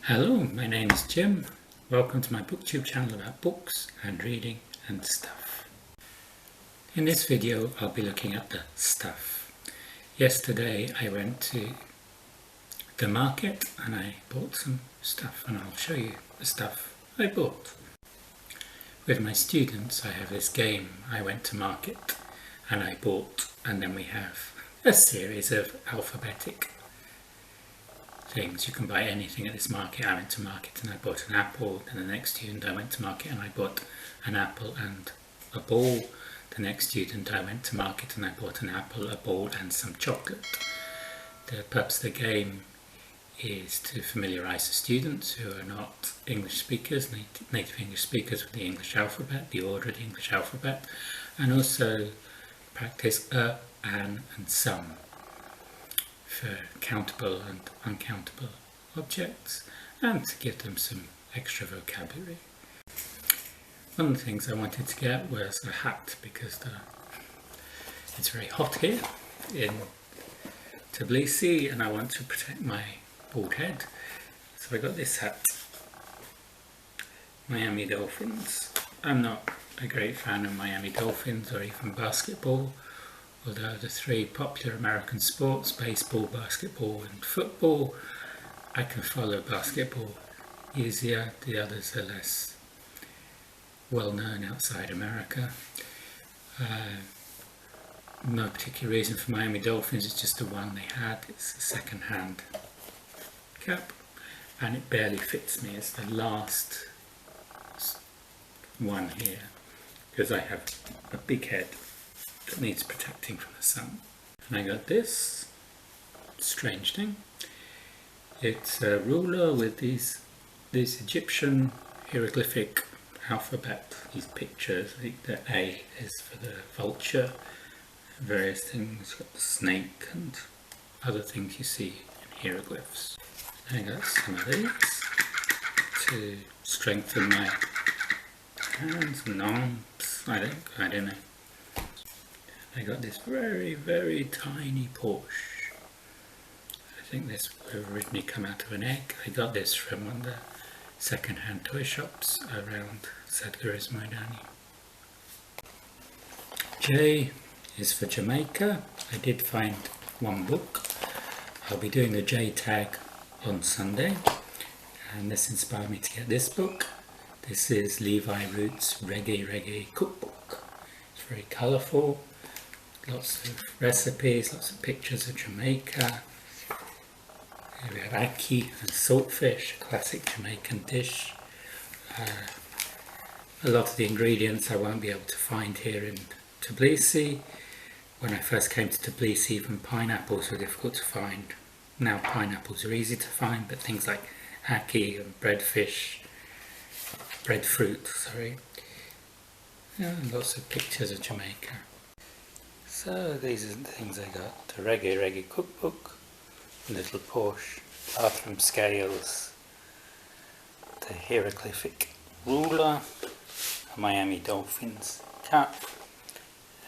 Hello, my name is Jim. Welcome to my booktube channel about books and reading and stuff. In this video I'll be looking at the stuff. Yesterday I went to the market and I bought some stuff, and I'll show you the stuff I bought. With my students I have this game. I went to market and I bought, and then we have a series of alphabetic things. You can buy anything at this market. I went to market and I bought an apple. Then the next student I went to market and I bought an apple and a ball. The next student I went to market and I bought an apple, a ball and some chocolate. The purpose of the game is to familiarise the students who are not English speakers, native English speakers, with the English alphabet, the order of the English alphabet, and also practice an and some for countable and uncountable objects, and to give them some extra vocabulary. One of the things I wanted to get was a hat, because it's very hot here in Tbilisi and I want to protect my bald head. So I got this hat, Miami Dolphins. I'm not a great fan of Miami Dolphins or even basketball, although the three popular American sports, baseball, basketball and football, I can follow basketball easier. The others are less well known outside America. No particular reason for Miami Dolphins, it's just the one they had. It's a second-hand cap and it barely fits me. It's the last one here because I have a big head that needs protecting from the sun. And I got this strange thing. It's a ruler with this Egyptian hieroglyphic alphabet, these pictures. The A is for the vulture, various things, got the snake and other things you see in hieroglyphs. I got some of these to strengthen my hands and arms, I don't know. I got this very, very tiny Porsche. I think this would have originally come out of an egg. I got this from one of the second-hand toy shops around Sadgurus-Moidani. J is for Jamaica. I did find one book. I'll be doing the J tag on Sunday, and this inspired me to get this book. This is Levi Root's Reggae Cookbook. It's very colourful. Lots of recipes, lots of pictures of Jamaica. Here we have Ackee and Saltfish, a classic Jamaican dish. A lot of the ingredients I won't be able to find here in Tbilisi. When I first came to Tbilisi, even pineapples were difficult to find. Now pineapples are easy to find, but things like ackee and breadfruit, and lots of pictures of Jamaica. So these are the things I got: the Reggae Cookbook, a little Porsche, bathroom scales, the hieroglyphic ruler, a Miami Dolphins cap,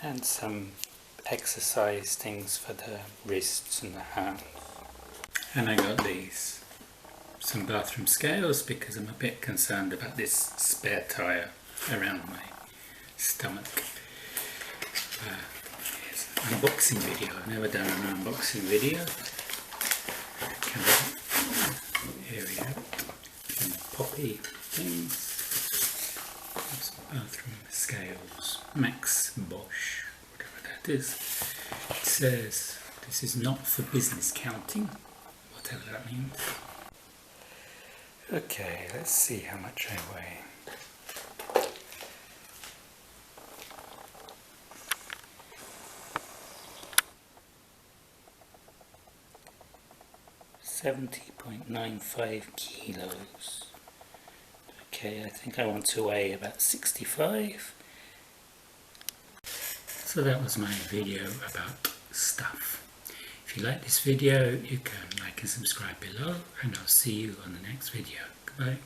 and some exercise things for the wrists and the hands. And I got these, some bathroom scales, because I'm a bit concerned about this spare tyre around my stomach. Unboxing video. I've never done an unboxing video. Here we have some poppy things. Some bathroom scales. Max Bosch, whatever that is. It says this is not for business counting, whatever that means. Okay, let's see how much I weigh. 70.95 kilos. Okay, I think I want to weigh about 65. So that was my video about stuff. If you like this video, you can like and subscribe below, and I'll see you on the next video. Goodbye.